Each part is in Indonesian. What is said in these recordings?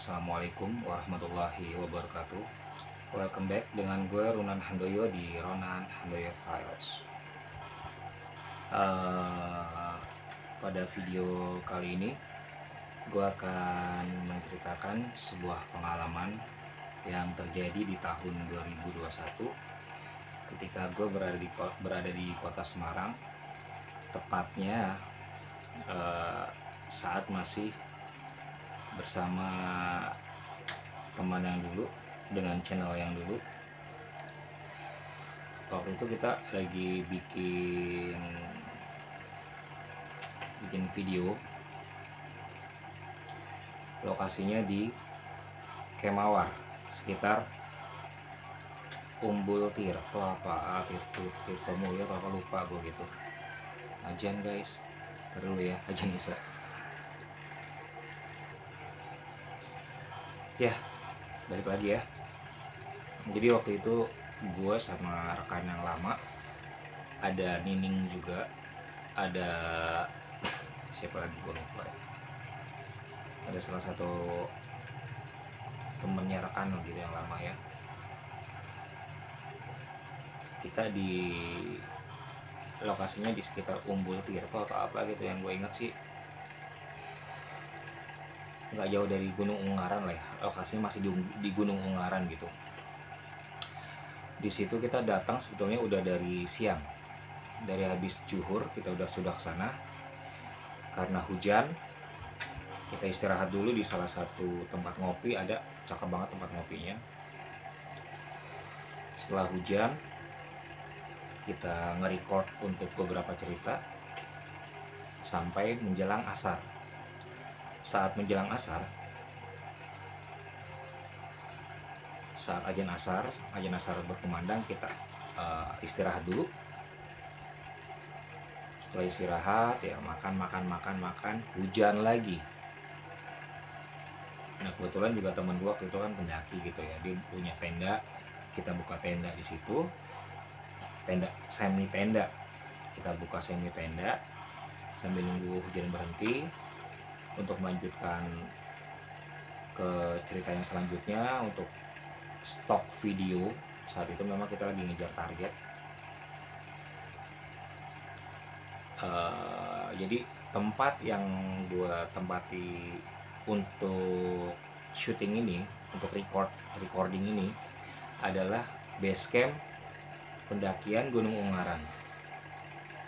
Assalamualaikum warahmatullahi wabarakatuh. Welcome back dengan gue Ronan Handoyo di Ronan Handoyo Files. Pada video kali ini gue akan menceritakan sebuah pengalaman yang terjadi di tahun 2021 ketika gue berada di kota Semarang, tepatnya saat masih bersama teman yang dulu, dengan channel yang dulu. Waktu itu kita lagi bikin video, lokasinya di Kemawar, sekitar Umbul Tirto apa Tirto Mulyo apa lupa gue gitu. Ajan guys, dulu ya, ajan bisa. Ya, balik lagi ya. Jadi waktu itu gue sama rekan yang lama, ada Nining juga, ada siapa lagi gue lupa ya. Ada salah satu temennya rekan gitu yang lama ya. Kita di lokasinya di sekitar Umbul Tirto atau apa gitu, yang gue ingat sih nggak jauh dari Gunung Ungaran lah ya. Lokasinya masih di Gunung Ungaran gitu. Di situ kita datang sebetulnya udah dari siang, dari habis zuhur kita sudah ke sana. Karena hujan, kita istirahat dulu di salah satu tempat ngopi, ada cakep banget tempat ngopinya. Setelah hujan, kita nge-record untuk beberapa cerita sampai menjelang asar. Saat menjelang asar, saat ajan asar berkumandang, kita istirahat dulu. Setelah istirahat ya makan, hujan lagi. Nah kebetulan juga teman gua waktu itu kan pendaki gitu ya, dia punya tenda. Kita buka tenda di situ, semi tenda. Kita buka semi tenda sambil nunggu hujan berhenti untuk melanjutkan ke cerita yang selanjutnya. Untuk stok video saat itu memang kita lagi ngejar target. Jadi tempat yang gue tempati untuk syuting ini, untuk recording ini adalah base camp pendakian Gunung Ungaran,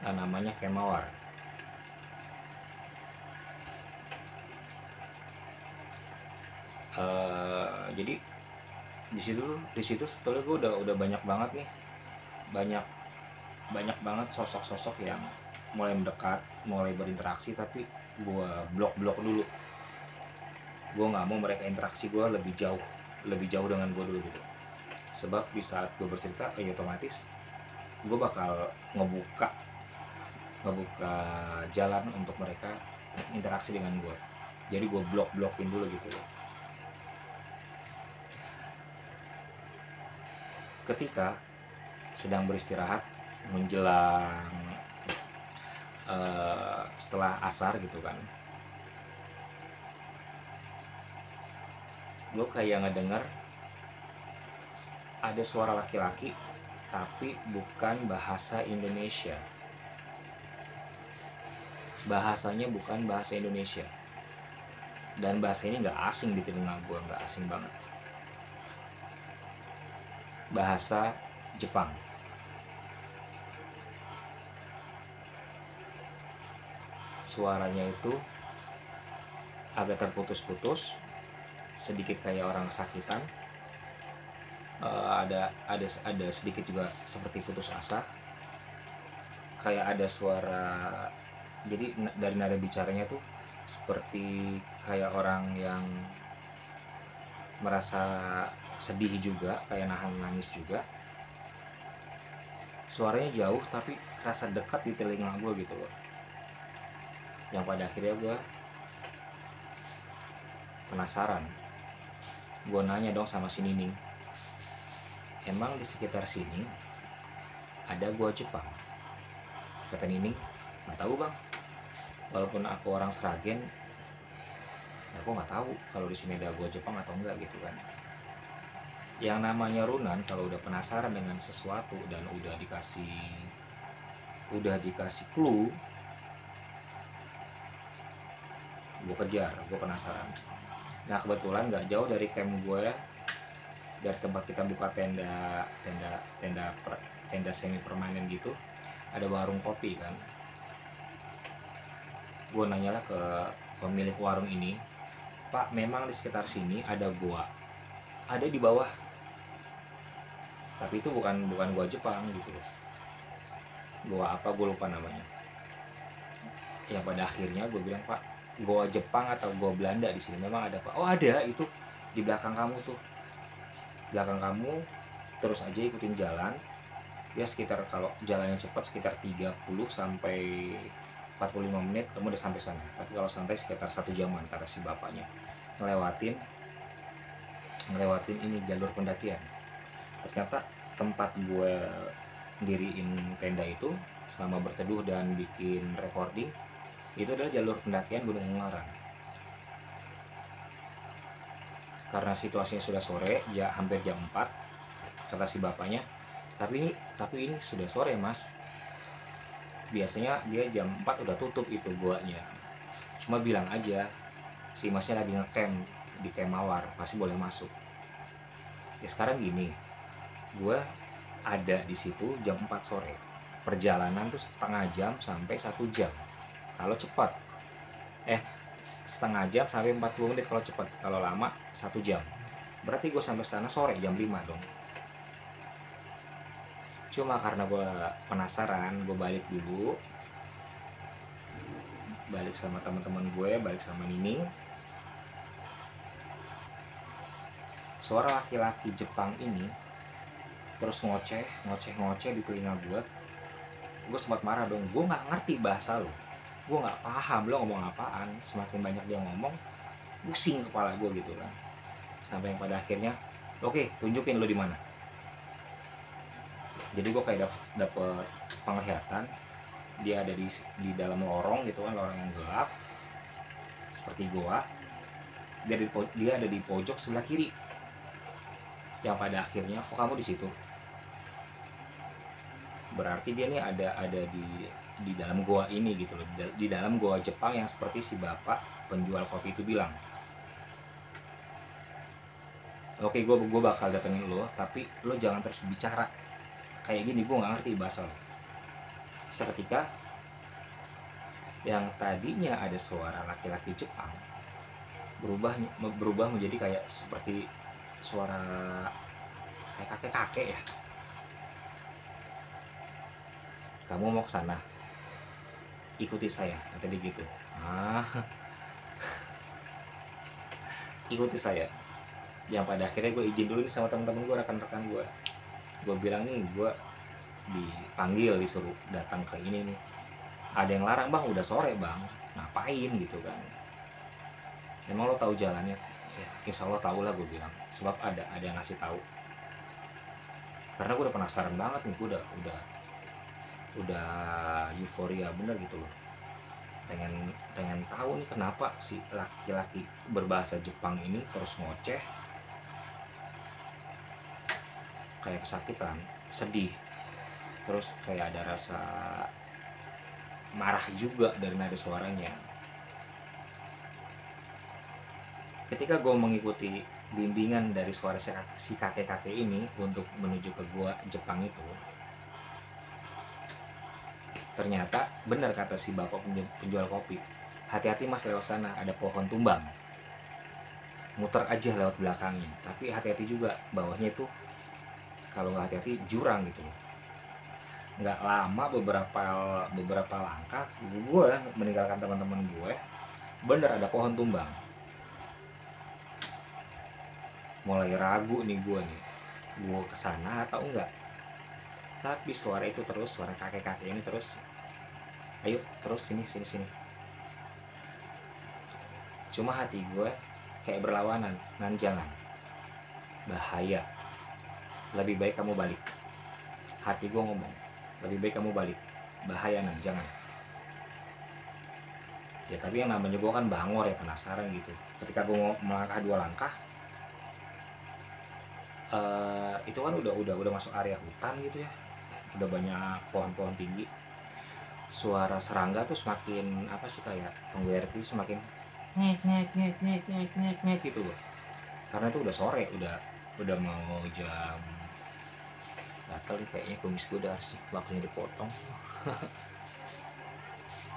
namanya Kemawar. Jadi di situ sebetulnya gue udah banyak banget nih, banyak banget sosok-sosok yang mulai mendekat, mulai berinteraksi, tapi gue blok dulu. Gue nggak mau mereka interaksi gue lebih jauh dengan gue dulu gitu. Sebab di saat gue bercerita, ya otomatis gue bakal ngebuka jalan untuk mereka interaksi dengan gue. Jadi gue blokin dulu gitu ya. Ketika sedang beristirahat menjelang setelah asar gitu kan, gue kayak ngedenger ada suara laki-laki, tapi bukan bahasa Indonesia. Bahasanya bukan bahasa Indonesia, dan bahasa ini nggak asing di telinga gue, nggak asing banget. Bahasa Jepang. Suaranya itu agak terputus-putus, sedikit kayak orang kesakitan. Ada sedikit juga seperti putus asa. Kayak ada suara, jadi dari nada bicaranya tuh seperti kayak orang yang merasa sedih juga, kayak nahan nangis juga. Suaranya jauh tapi rasa dekat di telinga gue gitu loh. Yang pada akhirnya gue penasaran. Gue nanya dong sama si Nining, emang di sekitar sini ada gua Jepang? Kata Nining, nggak tahu bang, walaupun aku orang Sragen, aku nggak tahu kalau di sini ada gua Jepang atau enggak gitu kan. Yang namanya Runan kalau udah penasaran dengan sesuatu dan udah dikasih clue, gue kejar, gue penasaran. Nah kebetulan nggak jauh dari camp gue, dari tempat kita buka tenda semi permanen gitu, ada warung kopi kan. Gue nanyalah ke pemilik warung ini, Pak, memang di sekitar sini ada gua, ada di bawah, tapi itu bukan gua Jepang gitu loh. Gua apa, gue lupa namanya. Ya pada akhirnya gue bilang, Pak, gua Jepang atau gua Belanda di sini memang ada, Pak. Oh ada, itu di belakang kamu tuh, belakang kamu, terus aja ikutin jalan. Ya sekitar, kalau jalannya cepat sekitar 30 sampai 45 menit kamu udah sampai sana. Tapi kalau santai sekitar 1 jaman, kata si bapaknya. Ngelewatin ini jalur pendakian. Ternyata tempat gue diriin tenda itu selama berteduh dan bikin recording itu adalah jalur pendakian Gunung Ungaran. Karena situasinya sudah sore, ya hampir jam 4, kata si bapaknya, tapi ini sudah sore mas, biasanya dia jam 4 udah tutup itu guanya. Cuma bilang aja si masnya lagi ngecamp di Camp Mawar, pasti boleh masuk. Ya sekarang gini, gue ada di situ jam 4 sore, perjalanan tuh setengah jam sampai 1 jam kalau cepat, setengah jam sampai 40 menit kalau cepat, kalau lama 1 jam. Berarti gue sampai sana sore jam 5 dong. Cuma karena gue penasaran, gue balik dulu, balik sama teman-teman gue, balik sama Nining. Suara laki-laki Jepang ini terus ngoceh di telinga gue. Gue sempat marah dong, gue nggak ngerti bahasa lo, gue nggak paham lo ngomong apaan. Semakin banyak dia ngomong, pusing kepala gue gitu kan. Sampai yang pada akhirnya, oke, tunjukin lo di mana. Jadi gue kayak dapet penglihatan dia ada di dalam lorong gitu kan, lorong yang gelap seperti gua. Dia ada di pojok sebelah kiri. Yang pada akhirnya, kok kamu di situ? Berarti dia nih ada di dalam gua ini gitu loh, di dalam gua Jepang yang seperti si bapak penjual kopi itu bilang. Oke, gue bakal datengin lo, tapi lo jangan terus bicara kayak gini, gue nggak ngerti bahasa lo. Seketika yang tadinya ada suara laki-laki Jepang berubah menjadi kayak seperti suara kayak kakek-kakek ya. Kamu mau ke sana, ikuti saya, kata dia gitu. Ikuti saya. Yang pada akhirnya gue izin dulu nih sama teman-teman gue, rekan-rekan gue. Gue bilang nih, gue dipanggil, disuruh datang ke ini nih. Ada yang larang, bang, udah sore bang, ngapain gitu kan. Emang lo tahu jalannya? Ya, insya Allah tahu lah, gue bilang. Sebab ada yang ngasih tahu. Karena gue udah penasaran banget nih, gue udah euforia bener gitu loh. Pengen tahu nih kenapa si laki-laki berbahasa Jepang ini terus ngoceh, kayak kesakitan, sedih, terus kayak ada rasa marah juga dari nada suaranya. Ketika gue mengikuti bimbingan dari suara si kakek-kakek ini untuk menuju ke gua Jepang itu, ternyata benar kata si bapak penjual kopi, hati-hati mas lewat sana, ada pohon tumbang, muter aja lewat belakangnya. Tapi hati-hati juga, bawahnya itu kalau nggak hati-hati jurang gitu loh. Nggak lama, beberapa langkah gue meninggalkan teman-teman gue, bener ada pohon tumbang. Mulai ragu nih gue kesana atau enggak. Tapi suara itu terus, suara kakek-kakek ini terus, ayo terus sini. Cuma hati gue kayak berlawanan, nan jangan, bahaya, lebih baik kamu balik. Hati gue ngomong, lebih baik kamu balik, bahaya nan, jangan. Ya tapi yang namanya gue kan bangor ya, penasaran gitu. Ketika gue melangkah 2 langkah, itu kan udah masuk area hutan gitu ya, udah banyak pohon-pohon tinggi. Suara serangga tuh semakin apa sih, kayak tonggoyer itu semakin ngek ngek ngek ngek ngek ngek ngek gitu loh. Karena itu udah sore, udah mau jam, gatel nih kayaknya kumis gue udah harus waktunya dipotong.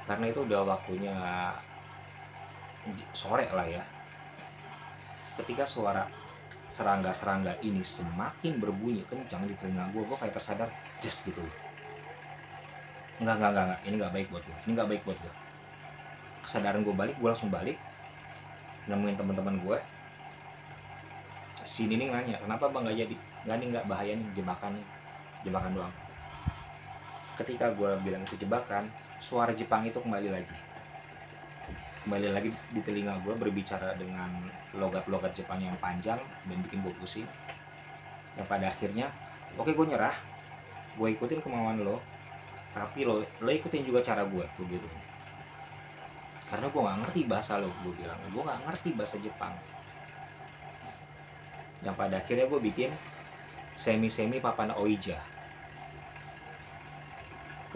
Karena itu udah waktunya sore lah ya. Ketika suara serangga-serangga ini semakin berbunyi kencang di telinga gue kayak tersadar, just gitu. Enggak, ini nggak baik buat gue, kesadaran gue balik, gue langsung balik, nemuin teman-teman gue. Si Nining nanya, kenapa bang nggak jadi? Nggak bahaya nih, jebakan doang. Ketika gue bilang itu jebakan, suara Jepang itu kembali lagi di telinga gue, berbicara dengan logat-logat Jepang yang panjang dan bikin gue pusing. Yang pada akhirnya, oke, gue nyerah, gue ikutin kemauan lo, tapi lo ikutin juga cara gue gitu. Karena gue nggak ngerti bahasa lo, gue bilang gue nggak ngerti bahasa Jepang. Yang pada akhirnya gue bikin semi papan Oija.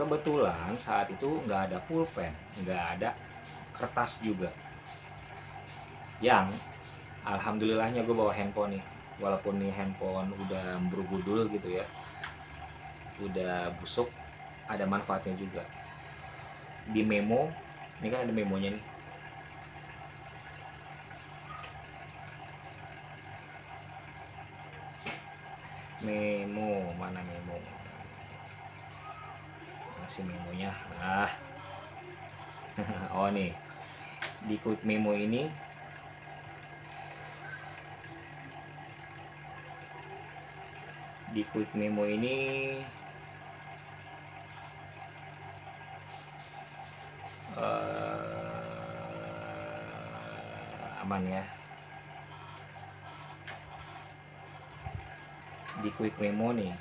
Kebetulan saat itu nggak ada pulpen, nggak ada kertas juga. Yang alhamdulillahnya gue bawa handphone nih, walaupun nih handphone udah bergudul gitu ya, udah busuk, ada manfaatnya juga. Di memo, ini kan ada memonya nih. Memo, mana memo? Masih memonya. Nah, oh nih, di quick memo ini aman ya. Di quick memo nih,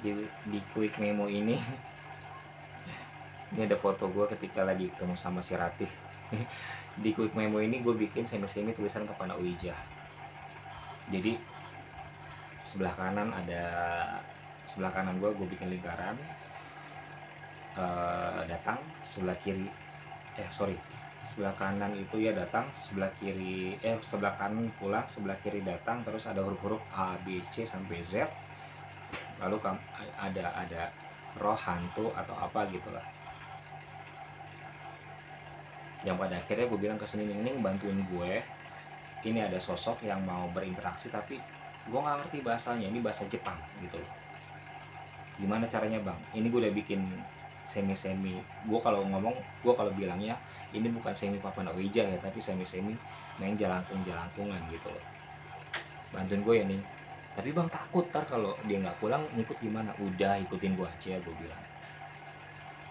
di quick memo ini ini ada foto gue ketika lagi ketemu sama si Ratih. Di quick memo ini gue bikin semi tulisan kepada Oija. Jadi sebelah kanan gue bikin lingkaran, datang, sebelah kanan itu ya datang, sebelah kanan pulang, sebelah kiri datang, terus ada huruf-huruf A, B, C sampai Z. Lalu ada roh, hantu atau apa gitulah. Yang pada akhirnya gue bilang ke si Nining, bantuin gue, ini ada sosok yang mau berinteraksi tapi gue nggak ngerti bahasanya, ini bahasa Jepang gitu loh. Gimana caranya bang? Ini gue udah bikin semi. Gue kalau bilangnya ini bukan semi papan Oija ya, tapi semi main jalangkungan gitu loh. Bantuin gue ya nih. Tapi bang takut ntar kalau dia nggak pulang ngikut gimana? Udah, ikutin gue aja, gue bilang.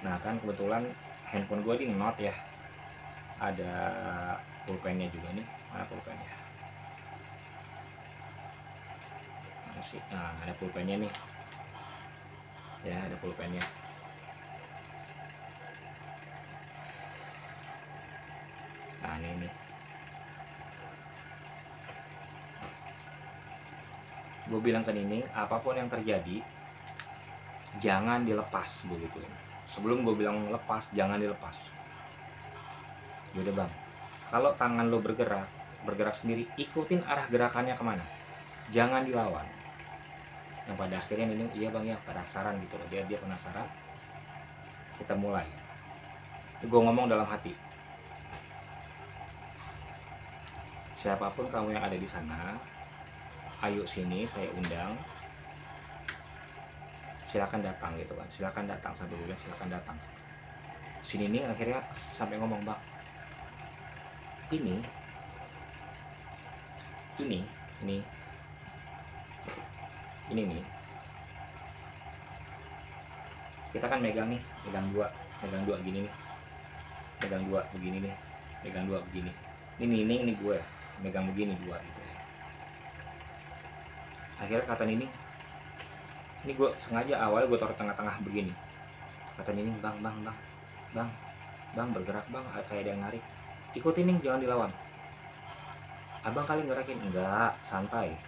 Nah kan kebetulan handphone gue di Note ya, ada pulpennya juga nih. Mana pulpennya? Nah, ada pulpennya nih ya, ada pulpennya. Nah ini nih, gue bilang ke Nining, apapun yang terjadi jangan dilepas begitu. Sebelum gue bilang lepas, jangan dilepas. Yaudah bang, kalau tangan lo bergerak sendiri, ikutin arah gerakannya kemana, jangan dilawan. Yang pada akhirnya Nining, iya bang ya, penasaran gitu loh, dia penasaran. Kita mulai. Gue ngomong dalam hati, siapapun kamu yang ada di sana, ayo sini, saya undang, silakan datang gitu kan, silakan datang, sampai gue bilang silakan datang. Sini nih akhirnya sampai ngomong, bang, ini nih, kita kan megang dua gini nih, megang dua begini nih, megang dua begini. Ini Nining nih, gue megang begini dua gitu ya. Akhirnya kata Nining, Ini gue sengaja awalnya gue taruh tengah-tengah begini. Kata Nining, bang bergerak bang, kayak ada yang narik. Ikutin Ning, jangan dilawan. Abang kali ngerakin, enggak, santai.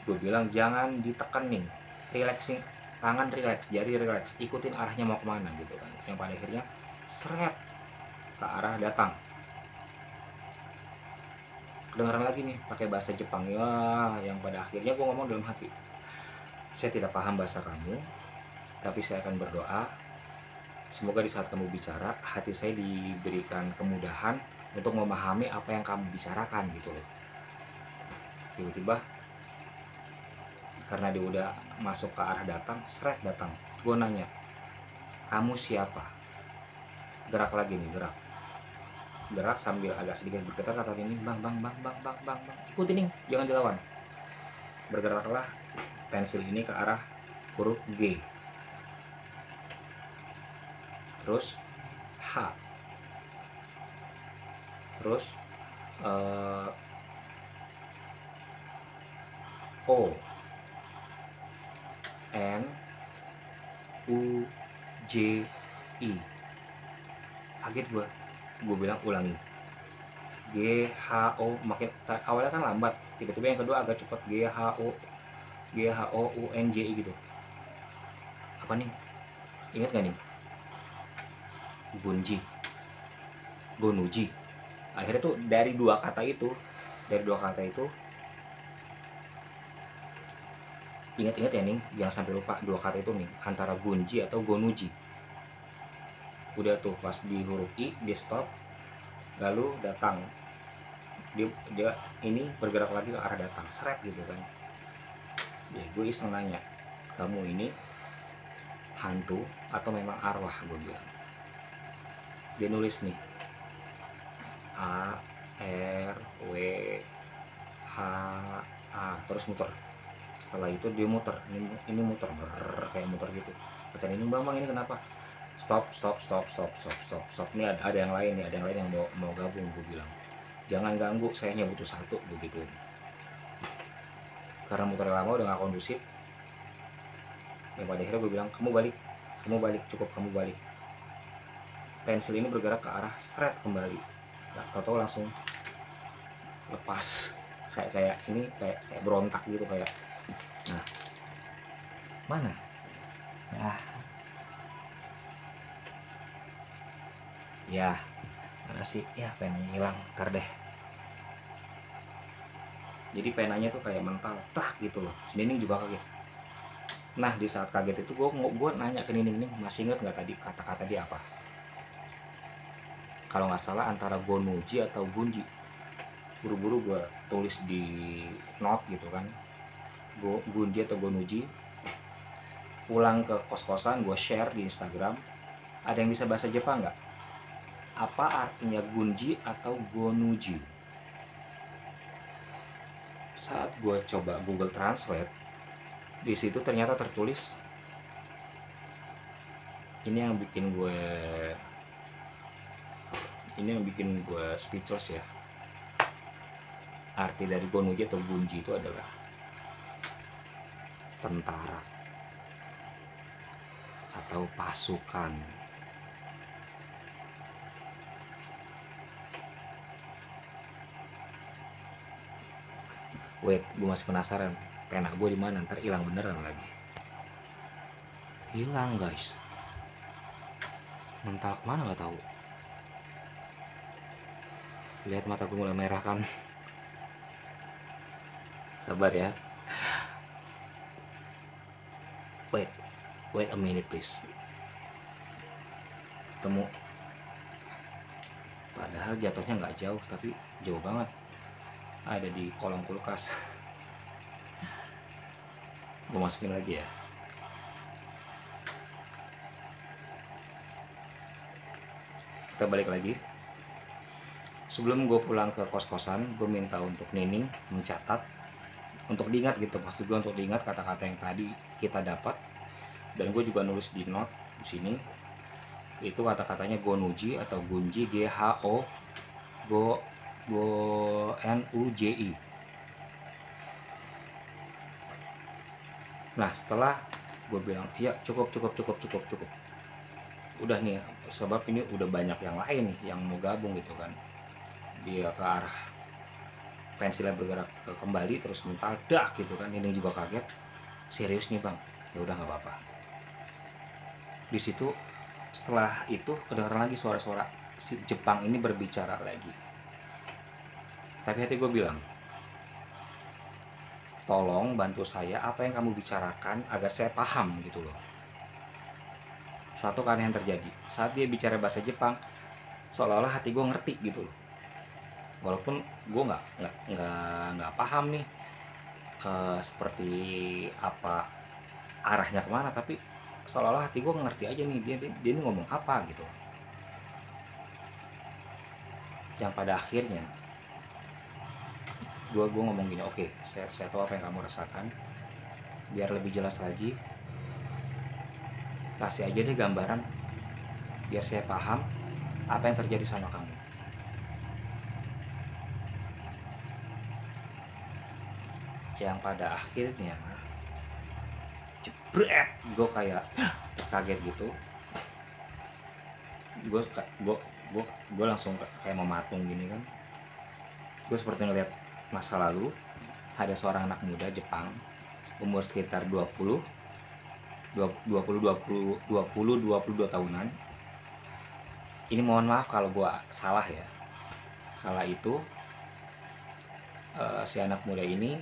Gue bilang jangan ditekan Ning, relaxing, tangan relax, jari relax, ikutin arahnya mau kemana gitu kan. Yang pada akhirnya seret ke arah datang. Kedengaran lagi nih pakai bahasa Jepang ya, yang pada akhirnya gue ngomong dalam hati, saya tidak paham bahasa kamu, tapi saya akan berdoa semoga di saat kamu bicara hati saya diberikan kemudahan untuk memahami apa yang kamu bicarakan gitu loh. Tiba-tiba karena dia udah masuk ke arah datang, seret datang. Gue nanya, kamu siapa? Gerak lagi nih, gerak sambil agak sedikit bergetar. Kata ini, bang, ikutin nih, jangan dilawan. Bergeraklah pensil ini ke arah huruf G, terus H, terus O, N, U, J, I. Kaget gue bilang ulangi, G, H, O. Makin awalnya kan lambat, tiba-tiba yang kedua agak cepat, G, H, O, U, N, J, I gitu. Apa nih? Ingat gak nih? Gonuji. Akhirnya tuh dari dua kata itu, ingat-ingat ya Ning, jangan sampai lupa dua kata itu nih, antara gunji atau gonuji. Udah tuh pas di huruf I dia stop, lalu datang, dia ini bergerak lagi ke arah datang, seret gitu kan. Ya gue iseng nanya, kamu ini hantu atau memang arwah, gue bilang. Dia nulis nih, A, R, W, H, A, terus muter. Setelah itu dia muter, ini muter, kayak muter gitu. Kata ini, bang ini kenapa? Stop. Ini ada yang lain nih, ada yang lain yang mau gabung, gue bilang. Jangan ganggu, saya hanya butuh satu, begitu. Karena muter lama udah gak kondusif. Ya pada akhirnya gue bilang, kamu balik, cukup, kamu balik. Pensil ini bergerak ke arah seret kembali. Nah, tau langsung lepas. Kayak ini kayak berontak gitu, kayak. Nah, mana? Nah, ya mana sih? Ya penanya hilang, ntar deh. Jadi penanya tuh kayak mental, tak gitu loh. Si Nining juga kaget. Nah di saat kaget itu gue nanya ke Nining, masih inget nggak tadi kata-kata dia apa? Kalau nggak salah antara gonuji atau gunji. Buru-buru gue tulis di note gitu kan, gunji atau gonuji. Pulang ke kos-kosan gue share di Instagram. Ada yang bisa bahasa Jepang nggak? Apa artinya gunji atau gonuji? Saat gue coba Google Translate, di situ ternyata tertulis, ini yang bikin gue speechless ya. Arti dari gonuji atau gunji itu adalah tentara atau pasukan. Wait, gue masih penasaran. Pena gue di mana? Ntar hilang beneran lagi. Hilang guys. Mental kemana nggak tahu. Lihat mata gue mulai merah kan. Sabar ya. Wait a minute please. Ketemu. Padahal jatuhnya nggak jauh, tapi jauh banget. Ada di kolong kulkas. Gue masukin lagi ya. Kita balik lagi. Sebelum gue pulang ke kos-kosan, gue minta untuk Nining mencatat, untuk diingat gitu, maksud gue untuk diingat kata-kata yang tadi kita dapat. Dan gue juga nulis di note di sini, itu kata-katanya gonuji atau gunji, G H O N U J I. Nah setelah gue bilang ya cukup cukup cukup cukup cukup, udah nih, sebab ini udah banyak yang lain nih yang mau gabung gitu kan, dia ke arah pensilnya bergerak kembali terus mental dak gitu kan, ini juga kaget, serius nih bang, ya udah nggak apa-apa. Di situ setelah itu kedengaran lagi suara-suara si Jepang ini berbicara lagi, tapi hati gue bilang tolong bantu saya, apa yang kamu bicarakan agar saya paham gitu loh. Suatu keanehan terjadi saat dia bicara bahasa Jepang, seolah-olah hati gue ngerti gitu loh, walaupun gue nggak paham nih seperti apa arahnya kemana, tapi seolah-olah hati gue ngerti aja nih dia ini ngomong apa gitu. Yang pada akhirnya gue ngomong gini, oke, saya tahu apa yang kamu rasakan, biar lebih jelas lagi kasih aja deh gambaran biar saya paham apa yang terjadi sama kamu. Yang pada akhirnya jebret, gue kayak kaget gitu, gue gue gue langsung kayak mematung gini kan. Gue seperti ngeliat masa lalu, ada seorang anak muda Jepang umur sekitar 22 tahunan. Ini mohon maaf kalau gue salah ya. Kala itu si anak muda ini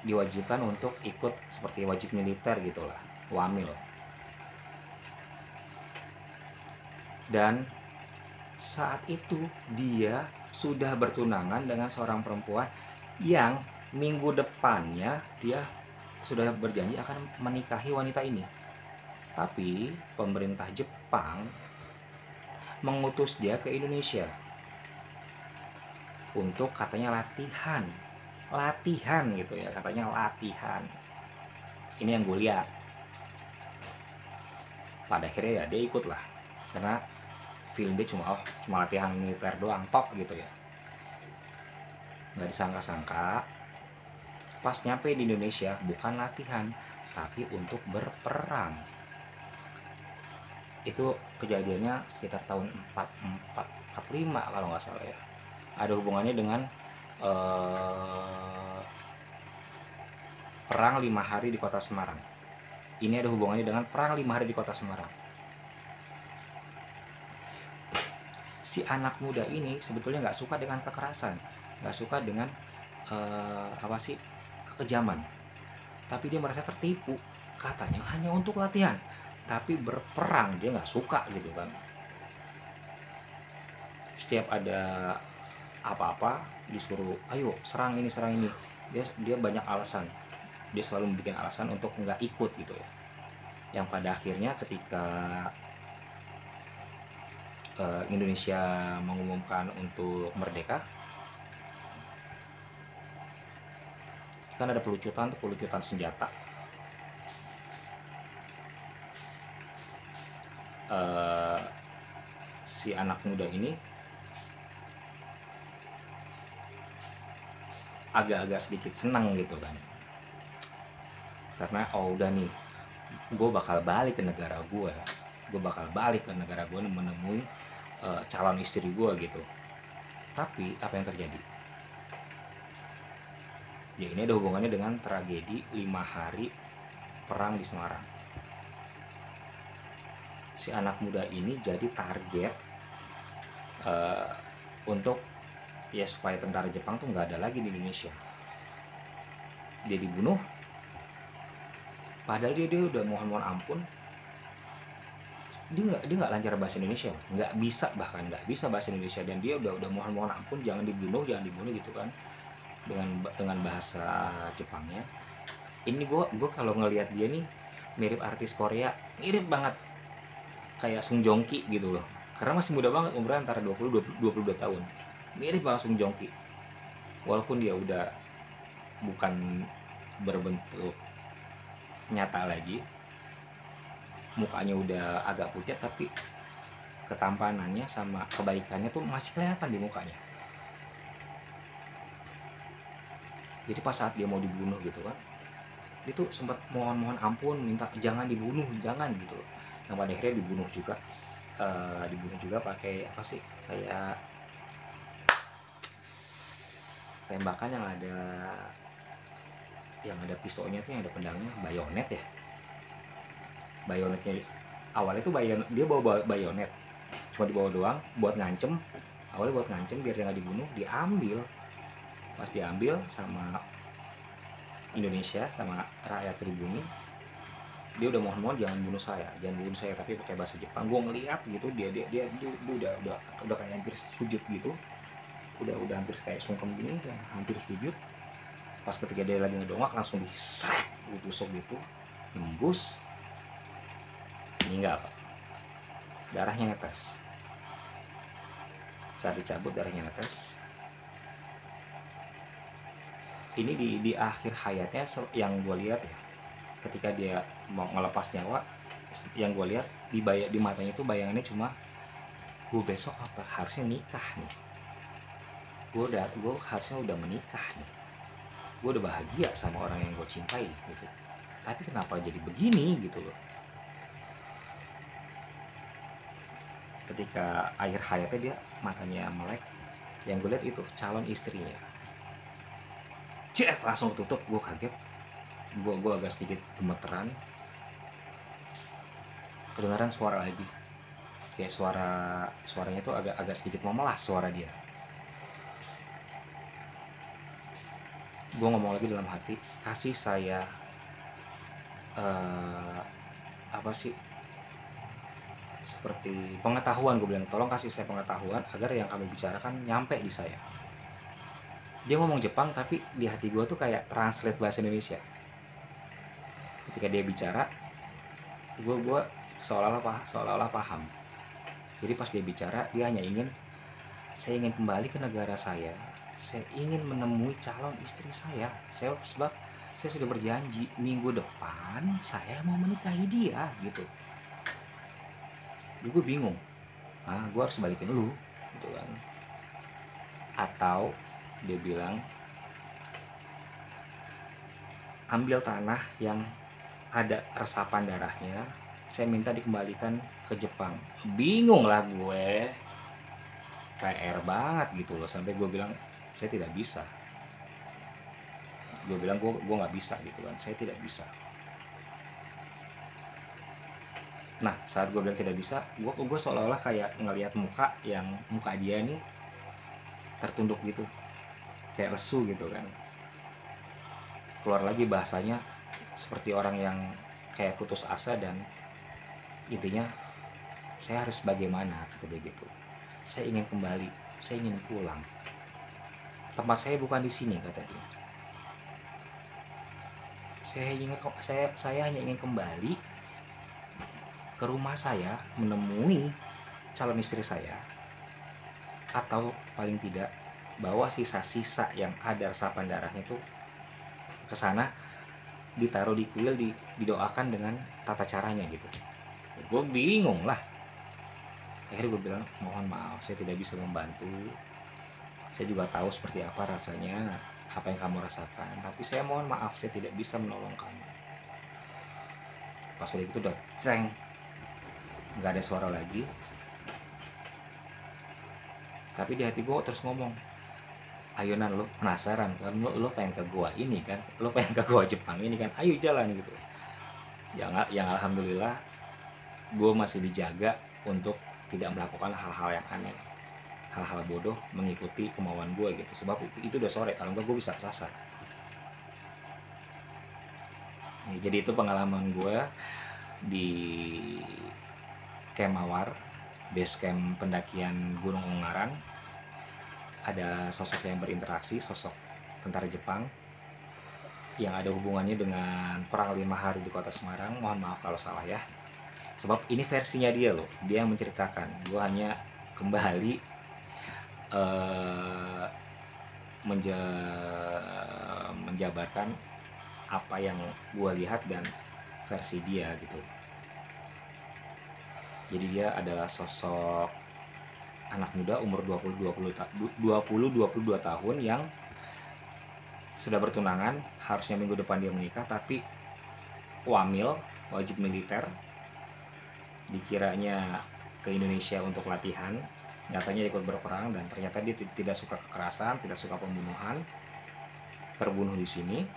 diwajibkan untuk ikut seperti wajib militer gitulah, wamil. Dan saat itu dia sudah bertunangan dengan seorang perempuan yang minggu depannya dia sudah berjanji akan menikahi wanita ini. Tapi pemerintah Jepang mengutus dia ke Indonesia untuk katanya latihan gitu ya, katanya latihan. Ini yang gue lihat. Pada akhirnya ya dia ikut lah, karena film dia cuma latihan militer doang tok gitu ya. Nggak disangka-sangka pas nyampe di Indonesia bukan latihan tapi untuk berperang. Itu kejadiannya sekitar tahun 45 kalau nggak salah ya. Ada hubungannya dengan perang 5 hari di kota Semarang. Ini ada hubungannya dengan perang 5 hari di kota Semarang. Si anak muda ini sebetulnya nggak suka dengan kekerasan, nggak suka dengan kekejaman, tapi dia merasa tertipu, katanya hanya untuk latihan, tapi berperang dia nggak suka gitu kan. Setiap ada apa-apa disuruh ayo serang ini, dia banyak alasan, dia selalu membuat alasan untuk nggak ikut gitu ya. Yang pada akhirnya ketika Indonesia mengumumkan untuk merdeka, kan ada pelucutan senjata. Si anak muda ini agak-agak sedikit senang gitu kan, karena udah nih, gue bakal balik ke negara gue menemui calon istri gue gitu. Tapi apa yang terjadi? Ya ini ada hubungannya dengan tragedi 5 hari perang di Semarang. Si anak muda ini jadi target untuk ya supaya tentara Jepang tuh nggak ada lagi di Indonesia. Dia dibunuh, padahal dia udah mohon ampun. Dia nggak lancar bahasa Indonesia, nggak bisa bahasa Indonesia, dan dia udah mohon ampun jangan dibunuh gitu kan, dengan bahasa Jepangnya. Ini gue kalau ngelihat dia nih mirip artis Korea, mirip banget kayak Sung Joong Ki gitu loh, karena masih muda banget, umurnya antara 20-22 tahun, mirip banget Sung Joong Ki, walaupun dia udah bukan berbentuk nyata lagi, mukanya udah agak pucat, tapi ketampanannya sama kebaikannya tuh masih kelihatan di mukanya. Jadi pas saat dia mau dibunuh gitu kan, Dia tuh sempat mohon ampun, minta jangan dibunuh, jangan gitu. Nah pada akhirnya dibunuh juga. Dibunuh juga pakai apa sih, kayak tembakan yang ada pisaunya tuh, yang ada pedangnya, bayonet ya. Bayonetnya awalnya tuh dia bawa bayonet, cuma dibawa doang buat ngancem. Awalnya buat ngancem biar dia nggak dibunuh, diambil. Pas diambil sama Indonesia, sama rakyat pribumi, dia udah mohon jangan bunuh saya, tapi pakai bahasa Jepang. Gue ngeliat gitu, dia udah kayak hampir sujud gitu, udah hampir kayak sungkem gini, dan hampir sujud. Pas ketika dia lagi ngedongak, langsung diseret, ditusuk gitu, nembus, meninggal. Darahnya netes. Saat dicabut darahnya netes. Ini di akhir hayatnya yang gue lihat ya, ketika dia mau ngelepas nyawa, yang gue lihat di matanya itu bayangannya cuma, gue besok apa harusnya nikah nih, gue harusnya udah menikah nih, gue udah bahagia sama orang yang gue cintai gitu, tapi kenapa jadi begini gitu loh. Ketika akhir hayatnya dia matanya melek, yang gue lihat itu calon istrinya. Langsung tutup. Gue kaget, gue agak sedikit gemeteran. Kedengaran suara lagi, kayak suaranya tuh agak sedikit memelas suara dia. Gue ngomong lagi dalam hati, kasih saya apa sih, seperti pengetahuan. Gue bilang, tolong kasih saya pengetahuan agar yang kamu bicarakan nyampe di saya. Dia ngomong Jepang, tapi di hati gue tuh kayak translate bahasa Indonesia. Ketika dia bicara, gue seolah-olah paham. Jadi pas dia bicara, dia hanya ingin, saya ingin kembali ke negara saya ingin menemui calon istri saya, sebab saya sudah berjanji minggu depan saya mau menikahi dia gitu. Jadi gue bingung, gue harus balikin lu gitu kan. Atau dia bilang, ambil tanah yang ada resapan darahnya, saya minta dikembalikan ke Jepang. Bingung lah gue, PR banget gitu loh. Sampai gue bilang, saya tidak bisa. Gue bilang, gue nggak bisa gitu kan, saya tidak bisa. Nah saat gue bilang tidak bisa, gue seolah-olah kayak ngelihat muka dia ini tertunduk gitu, kayak lesu gitu kan. Keluar lagi bahasanya seperti orang yang kayak putus asa, dan intinya, saya harus bagaimana, kata dia gitu. Saya ingin kembali, saya ingin pulang. Tempat saya bukan di sini, kata dia. Saya hanya ingin kembali ke rumah saya, menemui calon istri saya, atau paling tidak bawa sisa-sisa yang ada resapan darahnya itu ke sana, ditaruh di kuil, didoakan dengan tata caranya gitu. Gue bingung lah. Akhirnya gue bilang, mohon maaf, saya tidak bisa membantu. Saya juga tahu seperti apa rasanya, apa yang kamu rasakan, tapi saya mohon maaf, saya tidak bisa menolong kamu. Pas udah gitu udah ceng, nggak ada suara lagi. Tapi di hati gue terus ngomong, ayo Nan, lo penasaran kan, lo pengen ke gua ini kan, lo pengen ke gua Jepang ini kan, ayo jalan gitu. Yang alhamdulillah gue masih dijaga untuk tidak melakukan hal-hal yang aneh, hal-hal bodoh, mengikuti kemauan gue gitu. Sebab itu udah sore, kalau enggak gue bisa kesasar. Jadi itu pengalaman gue di Camp Mawar, base camp pendakian Gunung Ungaran. Ada sosok yang berinteraksi, sosok tentara Jepang yang ada hubungannya dengan perang 5 hari di kota Semarang. Mohon maaf kalau salah ya, sebab ini versinya dia loh, dia yang menceritakan. Gue hanya kembali menjabarkan apa yang gue lihat dan versi dia gitu. Jadi dia adalah sosok anak muda umur 20-22 tahun yang sudah bertunangan, harusnya minggu depan dia menikah, tapi wamil, wajib militer, dikiranya ke Indonesia untuk latihan, nyatanya ikut berperang, dan ternyata dia tidak suka kekerasan, tidak suka pembunuhan, terbunuh di sini.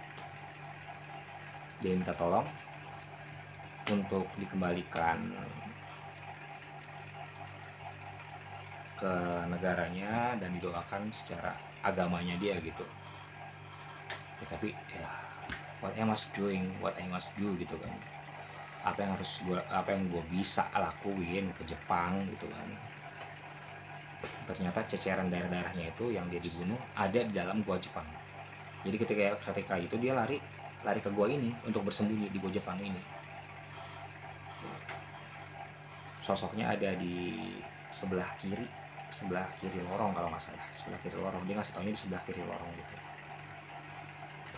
Dia minta tolong untuk dikembalikan ke negaranya dan didoakan secara agamanya dia gitu. Ya, tapi ya what I must do gitu kan, apa yang gue bisa lakuin ke Jepang gitu kan. Ternyata ceceran darah-darahnya itu yang dia dibunuh ada di dalam gua Jepang. Jadi ketika itu dia lari ke gua ini untuk bersembunyi di gua Jepang ini. Sosoknya ada di sebelah kiri lorong kalau nggak salah, sebelah kiri lorong. Dia ngasih taunya di sebelah kiri lorong gitu.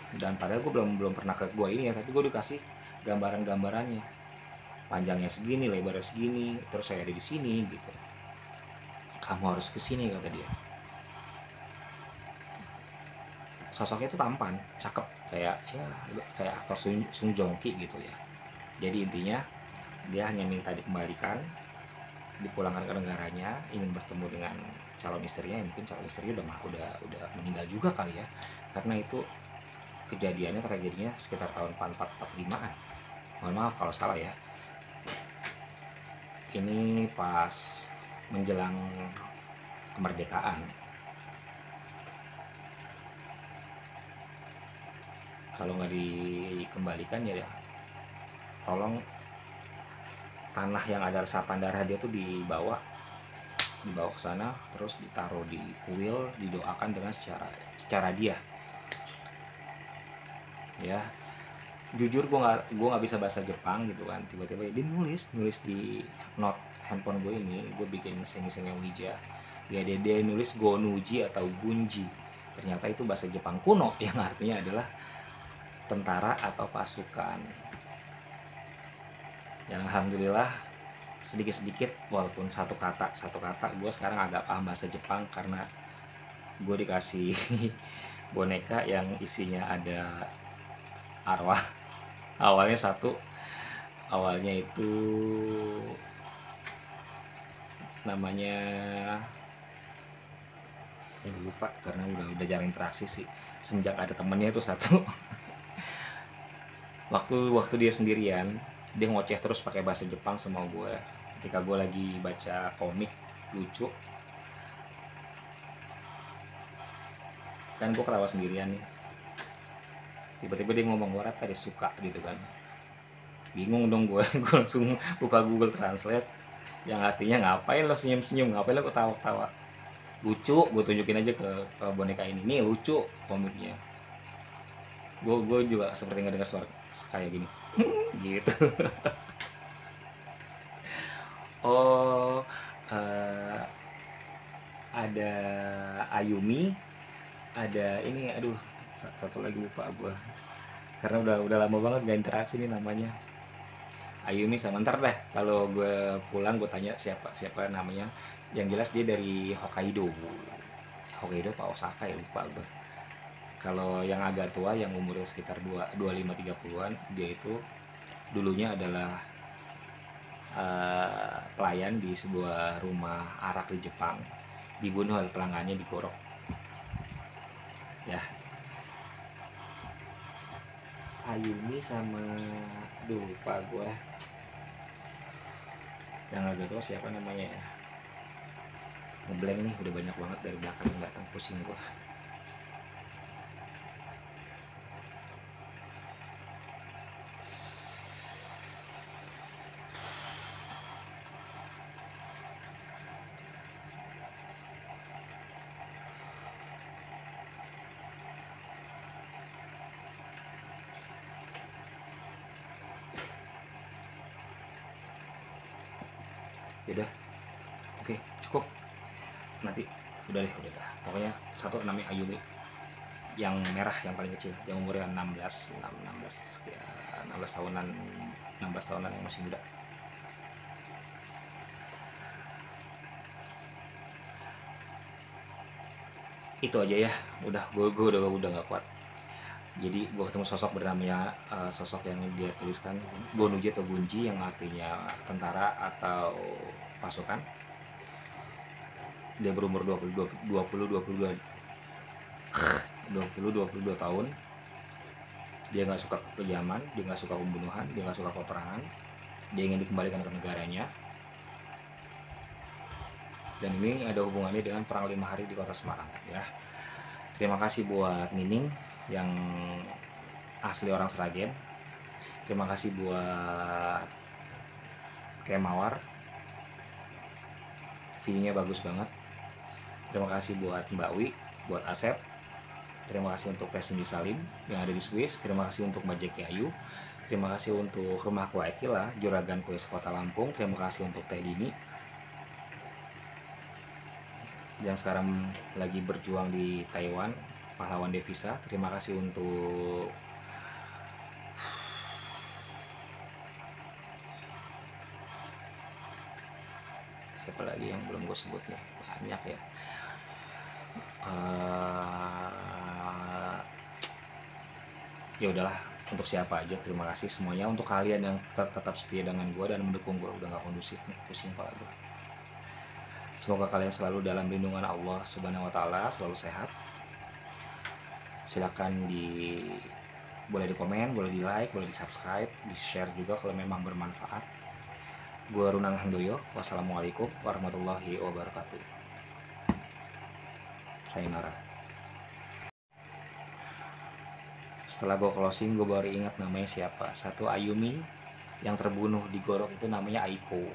Dan padahal gue belum pernah ke gua ini ya, tapi gue dikasih gambarannya, panjangnya segini, lebarnya segini, terus saya ada di sini gitu. Kamu harus ke sini kata dia. Sosoknya itu tampan, cakep, kayak aktor Sung Joong Ki gitu ya. Jadi intinya dia hanya minta dikembalikan, dipulangkan ke negaranya, ingin bertemu dengan calon istrinya. Mungkin calon istrinya udah meninggal juga kali ya, karena itu tragedinya sekitar tahun 44-45an. Mohon maaf kalau salah ya. Ini pas menjelang kemerdekaan. Kalau nggak dikembalikan ya tolong tanah yang ada resapan darah dia tuh dibawa ke sana, terus ditaruh di kuil, didoakan dengan secara dia. Ya, jujur gue nggak bisa bahasa Jepang gitu kan. Tiba-tiba dia nulis di note handphone gue ini, gue bikin semi wija. Ya dia nulis Gonuji atau Gunji. Ternyata itu bahasa Jepang kuno yang artinya adalah tentara atau pasukan. Yang alhamdulillah sedikit-sedikit, walaupun satu kata gue sekarang agak paham bahasa Jepang karena gue dikasih boneka yang isinya ada arwah. Awalnya itu namanya lupa karena udah jarang interaksi sih semenjak ada temennya tuh satu. waktu dia sendirian, dia ngoceh terus pakai bahasa Jepang sama gue ketika gue lagi baca komik lucu. Kan gue ketawa sendirian nih, tiba-tiba dia ngomong warat tadi suka gitu kan. Bingung dong gue gue langsung buka Google Translate yang artinya ngapain lo senyum-senyum, ngapain lo ketawa-ketawa. Lucu, gue tunjukin aja ke boneka ini, nih lucu komiknya. Gue juga seperti nggak dengar suara kayak gini gitu. Oh, ada Ayumi, ada ini, aduh satu lagi lupa gue karena udah lama banget gak interaksi nih namanya. Ayumi sama, ntar deh kalau gue pulang gue tanya siapa namanya. Yang jelas dia dari Hokkaido apa Osaka ya, lupa gue. Kalau yang agak tua yang umurnya sekitar 25-30an, dia itu dulunya adalah pelayan di sebuah rumah arak di Jepang, dibunuh oleh pelanggannya, digorok ya. Ayumi sama lupa gue yang agak tua siapa namanya ya, ngeblank nih, udah banyak banget dari belakang yang datang, pusing gue. Yaudah, oke, cukup. Nanti udah pokoknya satu namanya Ayumi, yang merah yang paling kecil, yang umurnya 16 ya, 16 tahunan yang masih muda. Itu aja ya, udah gue udah gak kuat. Jadi gue ketemu sosok bernama sosok yang dia tuliskan Gonuji atau Gunji, yang artinya tentara atau pasukan. Dia berumur 22 tahun. Dia nggak suka kekejaman, dia nggak suka pembunuhan, dia nggak suka peperangan. Dia ingin dikembalikan ke negaranya. Dan ini ada hubungannya dengan perang 5 hari di kota Semarang ya. Terima kasih buat Nining yang asli orang Sragen. Terima kasih buat Kemawar, videonya bagus banget. Terima kasih buat Mbak Wi, buat Asep. Terima kasih untuk Teh Cindy Salim yang ada di Swiss. Terima kasih untuk Mbak Jeki Ayu. Terima kasih untuk Rumah Kue Ekila, Juragan Kue Sekota Lampung. Terima kasih untuk Teh Dini yang sekarang lagi berjuang di Taiwan, pahlawan devisa. Terima kasih untuk siapa lagi yang belum gue sebut nih, banyak ya. Ya udahlah, untuk siapa aja terima kasih semuanya. Untuk kalian yang tetap setia dengan gue dan mendukung gue, udah gak kondusif nih, pusing kepala gue. Semoga kalian selalu dalam lindungan Allah Subhanahu wa Ta'ala, selalu sehat. Silakan boleh di komen, boleh di like, boleh di subscribe, di share juga kalau memang bermanfaat. Gue Runang Handoyo. Wassalamualaikum warahmatullahi wabarakatuh. Sayonara. Setelah gue closing, gue baru ingat namanya siapa. Satu Ayumi yang terbunuh di Gorok itu namanya Aiko.